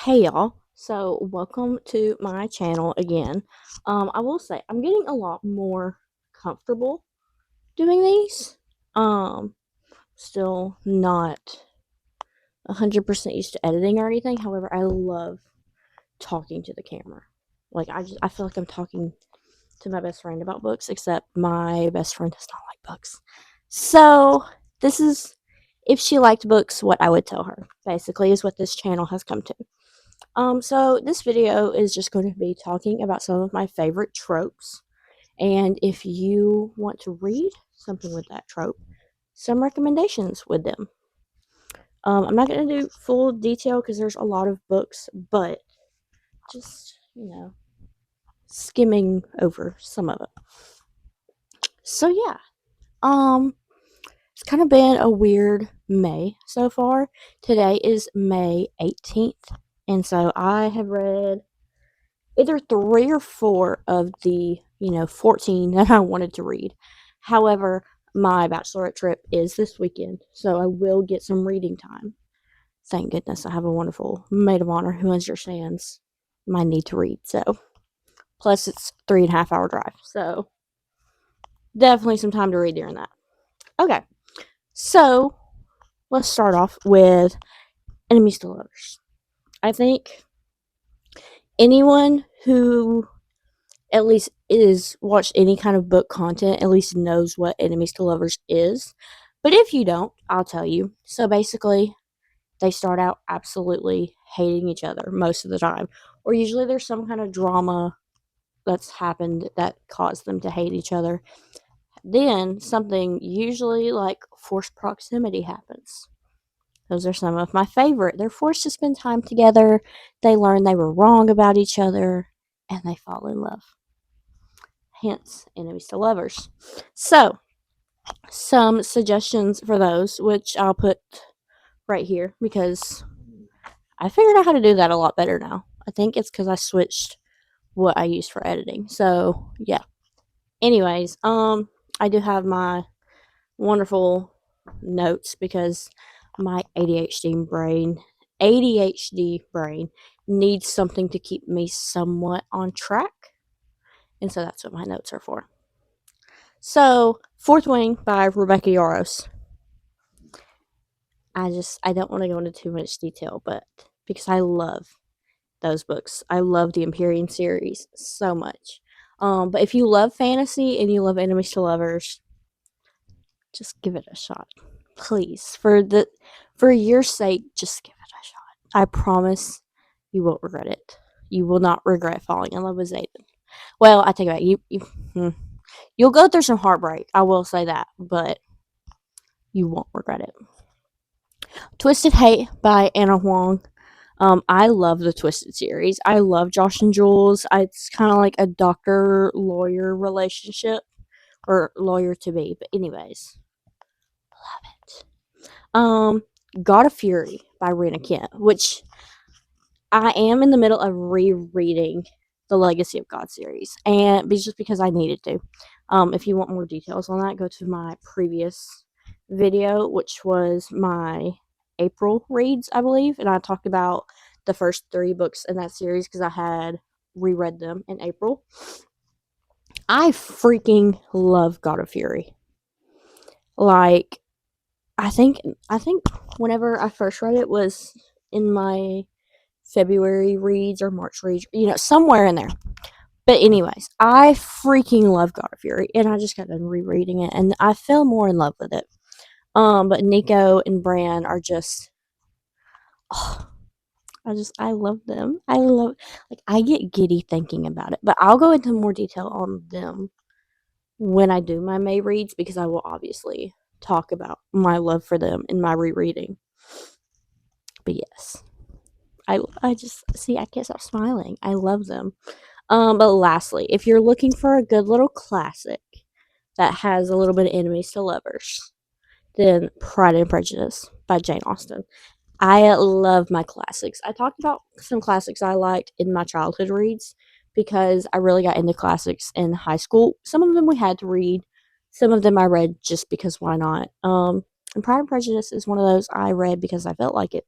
Hey y'all. So welcome to my channel again. I will say I'm getting a lot more comfortable doing these. Um Still not 100% used to editing or anything. However, I love talking to the camera. I feel like I'm talking to my best friend about books, except my best friend does not like books. So, this is if she liked books, what I would tell her. Basically is what this channel has come to. So this video is just going to be talking about some of my favorite tropes, and if you want to read something with that trope, some recommendations with them. I'm not going to do full detail because there's a lot of books, but just, skimming over some of it. So yeah, um, it's kind of been a weird May so far. Today is May 18th, and so I have read either 3 or 4 of the, 14 that I wanted to read. However, my bachelorette trip is this weekend, so I will get some reading time. Thank goodness I have a wonderful maid of honor who understands my need to read. So, plus it's 3.5 hour drive, so definitely some time to read during that. Okay, so let's start off with enemies to lovers. I think anyone who at least is watched any kind of book content at least knows what enemies to lovers is. But if you don't, I'll tell you. So basically, they start out absolutely hating each other most of the time, or usually there's some kind of drama that's happened that caused them to hate each other. Then something usually like forced proximity happens. Those are some of my favorite. They're forced to spend time together, they learn they were wrong about each other, and they fall in love. Hence, enemies to lovers. So, some suggestions for those, which I'll put right here because I figured out how to do that a lot better now. I think it's because I switched what I use for editing. So, yeah. Anyways, I do have my wonderful notes because my ADHD brain needs something to keep me somewhat on track. And so that's what my notes are for. So, Fourth Wing by Rebecca Yarros. I don't want to go into too much detail, but because I love those books. I love the Empyrean series so much. But if you love fantasy and you love enemies to lovers, just give it a shot. Please. For your sake, just give it a shot. I promise you won't regret it. You will not regret falling in love with Zayden. Well, I take it back. You'll go through some heartbreak. I will say that, but you won't regret it. Twisted Hate by Anna Huang. I love the Twisted series. I love Josh and Jules. It's kind of like a doctor lawyer relationship, or lawyer to be. But anyways, love it. God of Fury by Rena Kent, which I am in the middle of rereading the Legacy of God series, and just because I needed to. If you want more details on that, go to my previous video, which was my April reads, I believe, and I talked about the first 3 books in that series because I had reread them in April. I freaking love God of Fury. Like, I think whenever I first read it was in my February reads or March reads, somewhere in there. But anyways, I freaking love God of Fury, and I just got done rereading it, and I fell more in love with it. But Nico and Bran are just, oh, I love them. I get giddy thinking about it. But I'll go into more detail on them when I do my May reads because I will obviously talk about my love for them in my rereading. But yes, I just see I can't stop smiling. I love them. But lastly, if you're looking for a good little classic that has a little bit of enemies to lovers, then Pride and Prejudice by Jane Austen. I love my classics. I talked about some classics I liked in my childhood reads because I really got into classics in high school. Some of them we had to read, some of them I read just because why not. And Pride and Prejudice is one of those I read because I felt like it.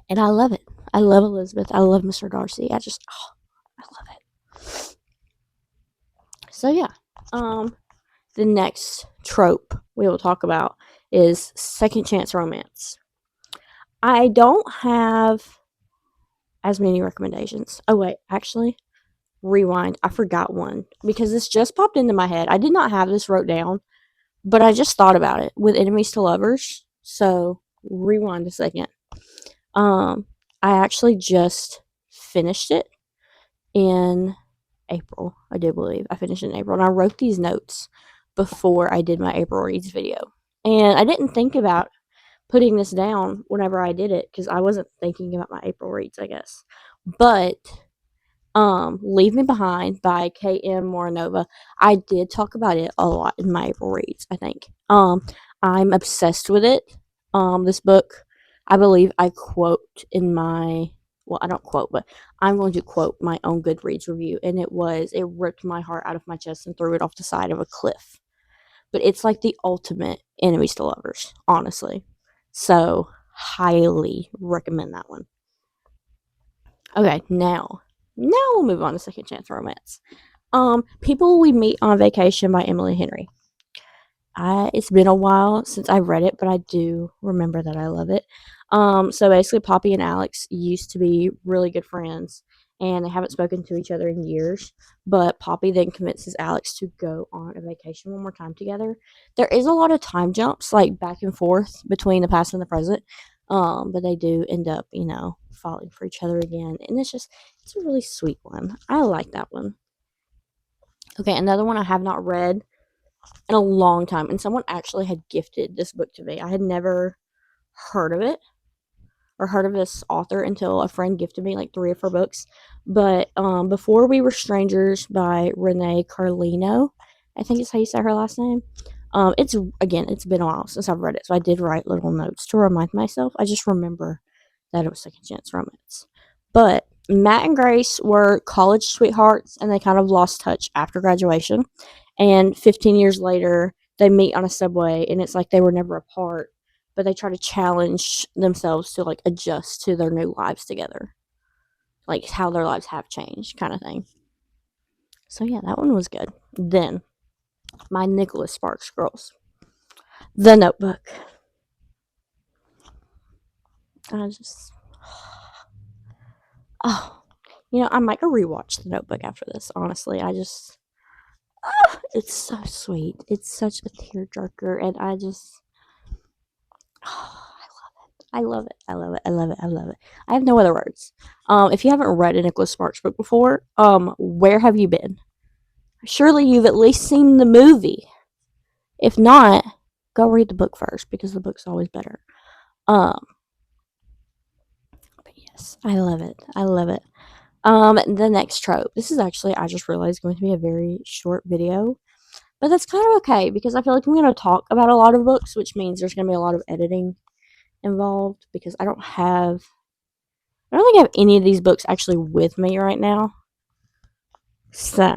And I love it. I love Elizabeth. I love Mr. Darcy. I love it. So yeah, the next trope we will talk about is second chance romance. I don't have as many recommendations. Oh wait, actually, rewind. I forgot one because this just popped into my head. I did not have this wrote down, but I just thought about it with enemies to lovers. So rewind a second. Um, I actually just finished it in April. I do believe I finished in April, and I wrote these notes before I did my April reads video. And I didn't think about putting this down whenever I did it because I wasn't thinking about my April reads, I guess. But Leave Me Behind by K.M. Moranova. I did talk about it a lot in my April reads, I think. I'm obsessed with it. This book, I believe I quote in my, well, I don't quote, but I'm going to quote my own Goodreads review, and it ripped my heart out of my chest and threw it off the side of a cliff. But it's like the ultimate enemies to lovers, honestly. So, highly recommend that one. Okay, now we'll move on to Second Chance Romance. People We Meet on Vacation by Emily Henry. It's been a while since I've read it, but I do remember that I love it. So basically, Poppy and Alex used to be really good friends, and they haven't spoken to each other in years. But Poppy then convinces Alex to go on a vacation one more time together. There is a lot of time jumps, like back and forth between the past and the present. But they do end up, falling for each other again, and it's a really sweet one. I like that one. Okay, another one I have not read in a long time, and someone actually had gifted this book to me. I had never heard of it or heard of this author until a friend gifted me like 3 of her books. But Before We Were Strangers by Renee Carlino, I think it's how you say her last name. It's been a while since I've read it, so I did write little notes to remind myself. I just remember that it was second chance romance. But Matt and Grace were college sweethearts, and they kind of lost touch after graduation. And 15 years later, they meet on a subway, and it's like they were never apart, but they try to challenge themselves to like adjust to their new lives together, like how their lives have changed, kind of thing. So yeah, that one was good. Then my Nicholas Sparks girls, The Notebook. I just, oh, I might go rewatch The Notebook after this. Honestly, it's so sweet. It's such a tearjerker, and I love it. I love it. I love it. I love it. I have no other words. If you haven't read a Nicholas Sparks book before, where have you been? Surely you've at least seen the movie. If not, go read the book first because the book's always better. Um, but yes, I love it. I love it. The next trope. This is actually, I just realized, going to be a very short video, but that's kind of okay because I feel like I'm going to talk about a lot of books, which means there's going to be a lot of editing involved because I don't think I have any of these books actually with me right now. So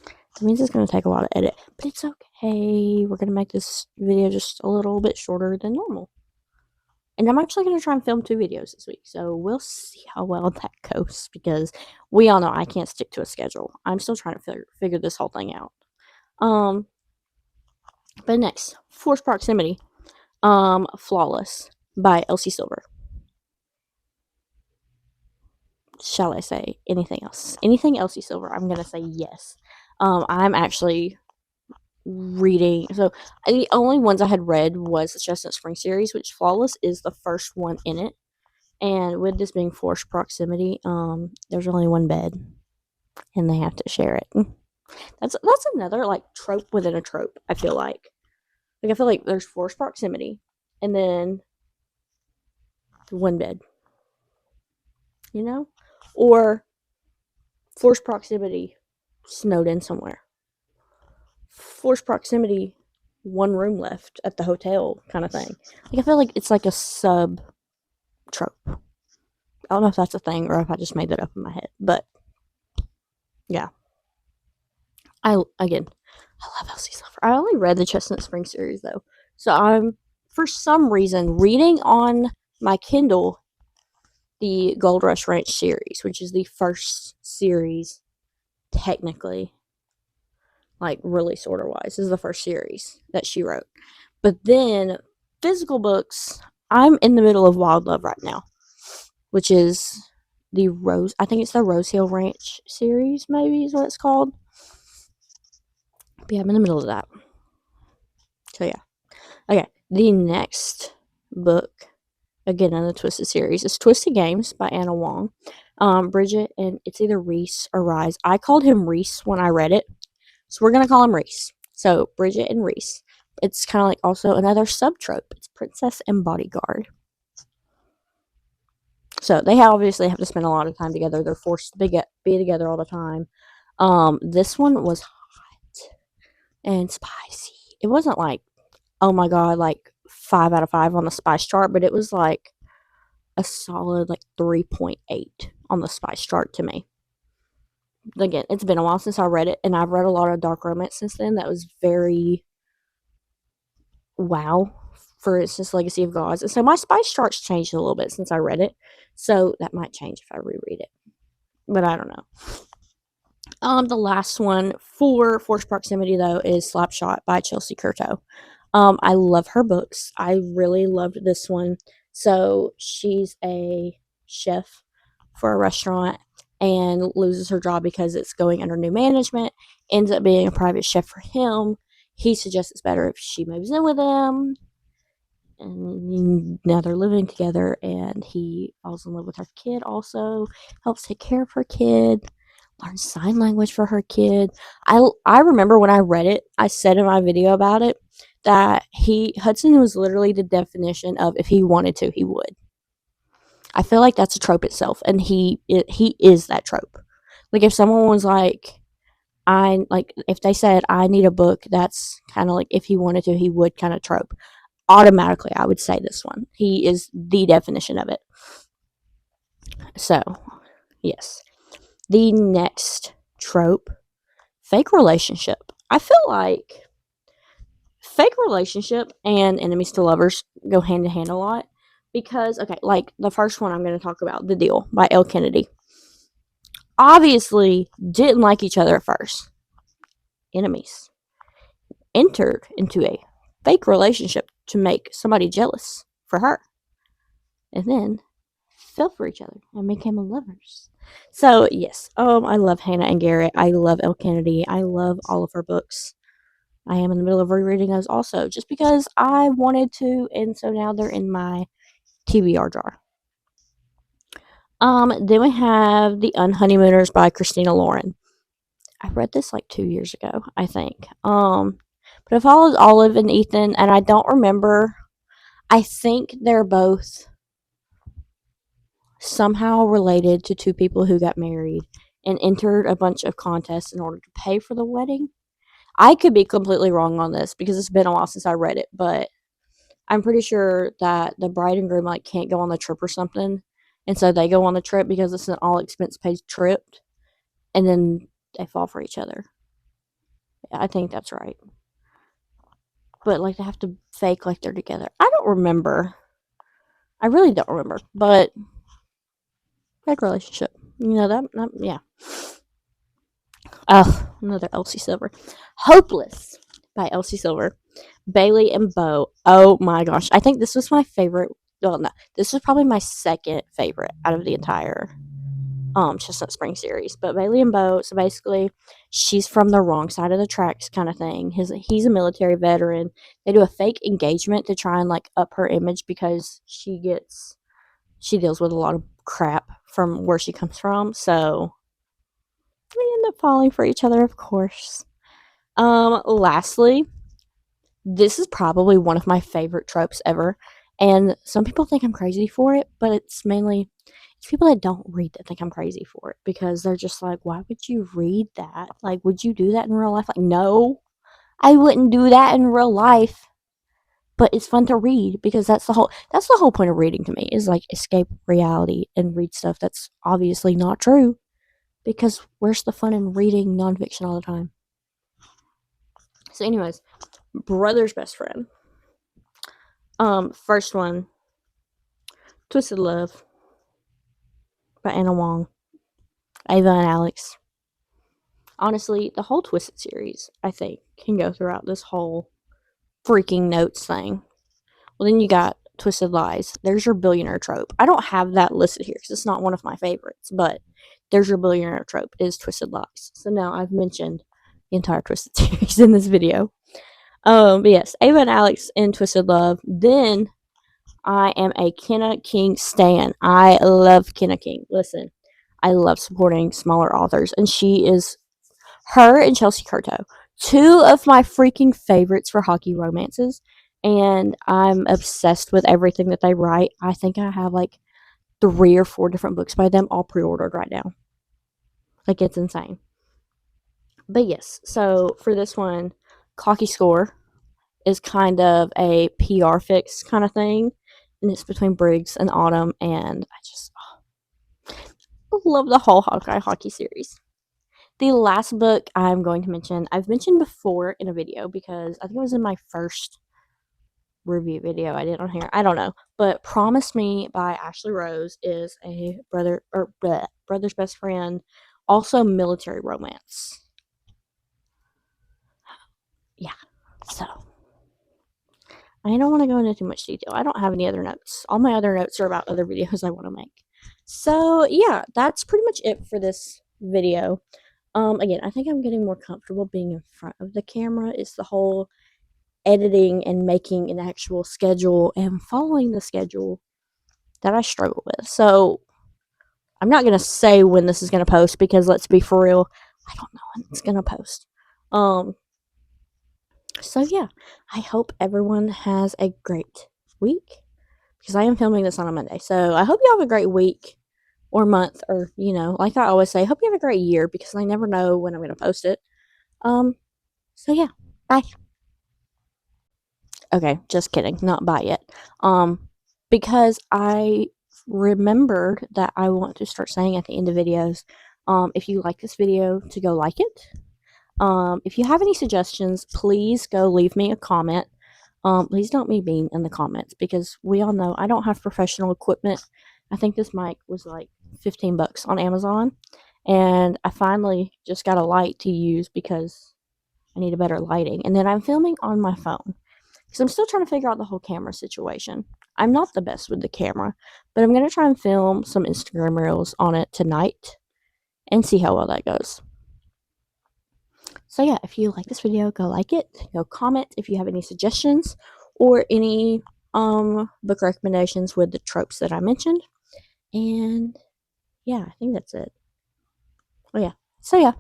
that means it's going to take a while to edit, but it's okay. We're going to make this video just a little bit shorter than normal. And I'm actually going to try and film 2 videos this week, so we'll see how well that goes because we all know I can't stick to a schedule. I'm still trying to figure this whole thing out. But next, Forced Proximity, Flawless by Elsie Silver. Shall I say anything else? Anything Elsie Silver, I'm going to say yes. I'm actually reading. So the only ones I had read was the Chestnut Spring series, which Flawless is the first one in it. And with this being forced proximity, there's only one bed, and they have to share it. That's another like trope within a trope. I feel like there's forced proximity, and then one bed, or forced proximity, snowed in somewhere. Forced proximity, one room left at the hotel, kind of thing. Like I feel like it's like a sub trope. I don't know if that's a thing or if I just made that up in my head, but yeah. I love Elsie Silver. I only read the Chestnut Spring series though, so I'm for some reason reading on my Kindle the Gold Rush Ranch series, which is the first series, technically, like release order wise, is the first series that she wrote. But then physical books, I'm in the middle of Wild Love right now, which is I think it's the Rose Hill Ranch series, maybe is what it's called. But yeah, I'm in the middle of that. So yeah. Okay, the next book, again in the Twisted series, is Twisted Games by Anna Wong. Bridget, and it's either Reese or Rise. I called him Reese when I read it, so we're gonna call him Reese. So Bridget and Reese. It's kind of like also another subtrope. It's princess and bodyguard. So they obviously have to spend a lot of time together. They're forced to be together all the time. This one was hot and spicy. It wasn't like, oh my god, like 5 out of 5 on the spice chart, but it was like a solid like 3.8 on the spice chart to me. Again, it's been a while since I read it, and I've read a lot of dark romance since then. That was very wow. For instance, Legacy of Gods. And so my spice chart's changed a little bit since I read it. So that might change if I reread it. But I don't know. The last one for Forced Proximity, though, is Slapshot by Chelsea Curto. I love her books. I really loved this one. So she's a chef for a restaurant and loses her job because it's going under new management, ends up being a private chef for him. He suggests it's better if she moves in with him. And now they're living together, and he falls in love with her kid also, helps take care of her kid, learn sign language for her kid. I remember when I read it, I said in my video about it that Hudson was literally the definition of if he wanted to, he would. I feel like that's a trope itself, and he is that trope. Like if someone was like, if they said I need a book that's kind of like if he wanted to, he would kind of trope. Automatically, I would say this one. He is the definition of it. So, yes. The next trope, fake relationship. I feel like fake relationship and enemies to lovers go hand in hand a lot because, okay, like the first one I'm going to talk about, The Deal by Elle Kennedy. Obviously, didn't like each other at first. Enemies. Entered into a fake relationship to make somebody jealous for her. And then fell for each other and became lovers. So yes, I love Hannah and Garrett. I love Elle Kennedy. I love all of her books. I am in the middle of rereading those also, just because I wanted to, and so now they're in my TBR jar. Then we have The Unhoneymooners by Christina Lauren. I read this like 2 years ago, I think. But it follows Olive and Ethan, and I don't remember. I think they're both somehow related to two people who got married and entered a bunch of contests in order to pay for the wedding. I could be completely wrong on this because it's been a while since I read it, but I'm pretty sure that the bride and groom like can't go on the trip or something, and so they go on the trip because it's an all expense paid trip, and then they fall for each other. I think that's right. But like they have to fake like they're together. I don't remember. I really don't remember. But fake relationship. You know that yeah. Oh, another Elsie Silver. Hopeless by Elsie Silver. Bailey and Bo. Oh my gosh. I think this was my favorite. Well, no. This was probably my second favorite out of the entire Chestnut Spring series. But Bailey and Bo, so basically she's from the wrong side of the tracks kind of thing. He's a military veteran. They do a fake engagement to try and like up her image because she deals with a lot of crap from where she comes from. So they end up falling for each other, of course. Lastly, this is probably one of my favorite tropes ever. And some people think I'm crazy for it, but it's people that don't read that think I'm crazy for it because they're just like, why would you read that? Like, would you do that in real life? Like, no, I wouldn't do that in real life. But it's fun to read because that's the whole point of reading to me is like escape reality and read stuff that's obviously not true. Because where's the fun in reading nonfiction all the time? So, anyways, brother's best friend. First one, Twisted Love. by Anna Wong, Ava and Alex. Honestly, the whole Twisted series, I think, can go throughout this whole freaking notes thing. Well, then you got Twisted Lies. There's your billionaire trope. I don't have that listed here because it's not one of my favorites, but there's your billionaire trope is Twisted Lies. So now I've mentioned the entire Twisted series in this video. But yes, Ava and Alex in Twisted Love. Then I am a Kenna King stan. I love Kenna King. Listen, I love supporting smaller authors, and she is her and Chelsea Curto, two of my freaking favorites for hockey romances, and I'm obsessed with everything that they write. I think I have like 3 or 4 different books by them all pre-ordered right now. Like, it's insane. But yes, so for this one, Cocky Score is kind of a PR fix kind of thing, and it's between Briggs and Autumn, and I just love the whole Hawkeye hockey series. The last book I'm going to mention, I've mentioned before in a video because I think it was in my first review video I did on here. I don't know. But Promise Me by Ashley Rose is a brother's best friend, also military romance. Yeah. So I don't want to go into too much detail. I don't have any other notes. All my other notes are about other videos I want to make. So yeah, that's pretty much it for this video. Again, I think I'm getting more comfortable being in front of the camera. It's the whole editing and making an actual schedule and following the schedule that I struggle with. So I'm not gonna say when this is gonna post because let's be for real, I don't know when it's gonna post. Um, so yeah, I hope everyone has a great week because I am filming this on a Monday. So I hope you have a great week or month, or like I always say, hope you have a great year because I never know when I'm gonna post it. So yeah, bye. Okay, just kidding. Not bye yet. Because I remembered that I want to start saying at the end of videos, if you like this video, to go like it. If you have any suggestions, please go leave me a comment. Please don't be mean in the comments because we all know I don't have professional equipment. I think this mic was like $15 on Amazon, and I finally just got a light to use because I need a better lighting. And then I'm filming on my phone because I'm still trying to figure out the whole camera situation. I'm not the best with the camera, but I'm going to try and film some Instagram reels on it tonight and see how well that goes. So yeah, if you like this video, go like it, go comment if you have any suggestions or any book recommendations with the tropes that I mentioned. And yeah, I think that's it. Oh yeah. So yeah,